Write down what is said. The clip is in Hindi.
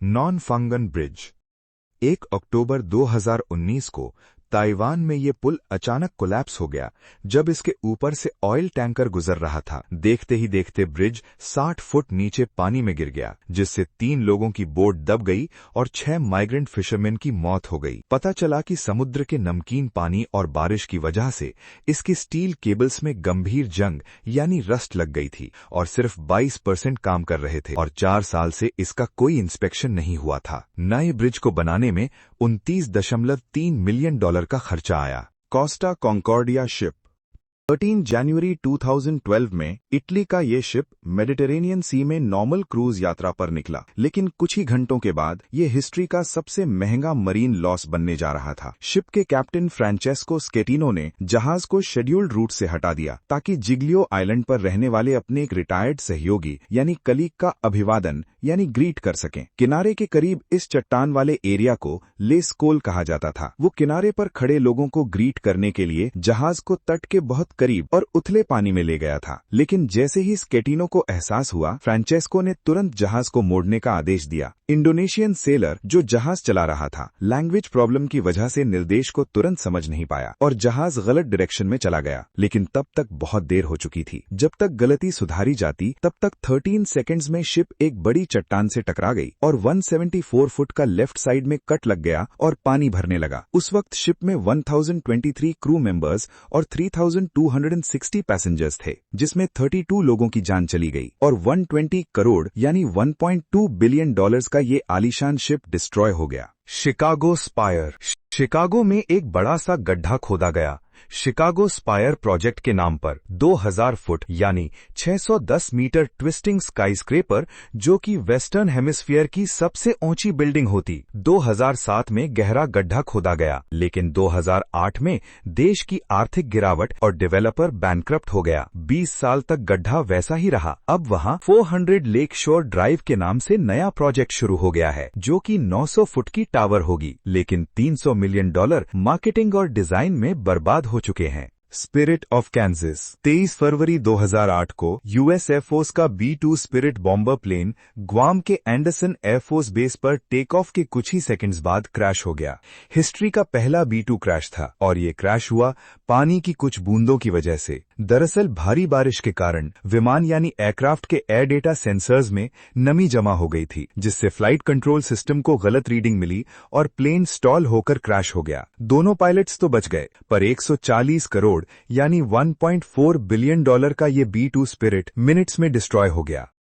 नॉन फंगन ब्रिज। 1 अक्टूबर 2019 को ताइवान में ये पुल अचानक कोलैप्स हो गया जब इसके ऊपर से ऑयल टैंकर गुजर रहा था। देखते ही देखते ब्रिज 60 फुट नीचे पानी में गिर गया, जिससे 3 लोगों की बोट दब गई और 6 माइग्रेंट फिशरमैन की मौत हो गई। पता चला कि समुद्र के नमकीन पानी और बारिश की वजह से इसके स्टील केबल्स में गंभीर जंग यानी रस्ट लग गई थी और सिर्फ 22% काम कर रहे थे और 4 साल से इसका कोई इंस्पेक्शन नहीं हुआ था। नए ब्रिज को बनाने में $29.3 मिलियन का खर्चा आया। Costa कॉन्कॉर्डिया ship. 13 जनवरी 2012 में इटली का ये शिप मेडिटेरेनियन सी में नॉर्मल क्रूज यात्रा पर निकला, लेकिन कुछ ही घंटों के बाद ये हिस्ट्री का सबसे महंगा मरीन लॉस बनने जा रहा था। शिप के कैप्टन फ्रांचेस्को स्केटिनो ने जहाज को शेड्यूल्ड रूट से हटा दिया ताकि जिग्लियो आइलैंड पर रहने वाले अपने एक रिटायर्ड सहयोगी यानी कलीग का अभिवादन यानी ग्रीट कर सकें। किनारे के करीब इस चट्टान वाले एरिया को लेस्कोल कहा जाता था। वो किनारे पर खड़े लोगों को ग्रीट करने के लिए जहाज को तट के बहुत करीब और उथले पानी में ले गया था, लेकिन जैसे ही स्केटिनो को एहसास हुआ, फ्रांचेस्को ने तुरंत जहाज को मोड़ने का आदेश दिया। इंडोनेशियन सेलर जो जहाज चला रहा था लैंग्वेज प्रॉब्लम की वजह से निर्देश को तुरंत समझ नहीं पाया और जहाज गलत डायरेक्शन में चला गया, लेकिन तब तक बहुत देर हो चुकी थी। जब तक गलती सुधारी जाती तब तक 13 सेकंड्स में शिप एक बड़ी चट्टान से टकरा गई और 174 फुट का लेफ्ट साइड में कट लग गया और पानी भरने लगा। उस वक्त शिप में 1023 क्रू मेंबर्स और 3260 पैसेंजर्स थे, जिसमें 32 लोगों की जान चली गई और 120 करोड़ यानी $1.2 बिलियन का ये आलीशान शिप डिस्ट्रॉय हो गया। Chicago spire. शिकागो में एक बड़ा सा गड्ढा खोदा गया शिकागो स्पायर प्रोजेक्ट के नाम पर। 2000 फुट यानी 610 मीटर ट्विस्टिंग स्काईस्क्रेपर, जो कि वेस्टर्न हेमिस्फीयर की सबसे ऊंची बिल्डिंग होती। 2007 में गहरा गड्ढा खोदा गया, लेकिन 2008 में देश की आर्थिक गिरावट और डेवलपर बैंकक्रप्ट हो गया। 20 साल तक गड्ढा वैसा ही रहा। अब वहां 400 लेक शोर ड्राइव के नाम से नया प्रोजेक्ट शुरू हो गया है, जो कि 900 फुट की टावर होगी, लेकिन $300 मिलियन मार्केटिंग और डिजाइन में बर्बाद हो चुके हैं। Spirit of Kansas. 23 फरवरी 2008 को यूएस एयरफोर्स का B-2 स्पिरिट बॉम्बर प्लेन ग्वाम के एंडरसन एयरफोर्स बेस पर टेक ऑफ के कुछ ही सेकंड्स बाद क्रैश हो गया। हिस्ट्री का पहला B-2 क्रैश था और ये क्रैश हुआ पानी की कुछ बूंदों की वजह से। दरअसल भारी बारिश के कारण विमान यानी एयरक्राफ्ट के एयर डेटा सेंसर्स में नमी जमा हो गई थी, जिससे फ्लाइट कंट्रोल सिस्टम को गलत रीडिंग मिली और प्लेन स्टॉल होकर क्रैश हो गया। दोनों पायलट्स तो बच गए, पर 140 करोड़ यानी $1.4 बिलियन का ये B-2 स्पिरिट मिनट्स में डिस्ट्रॉय हो गया।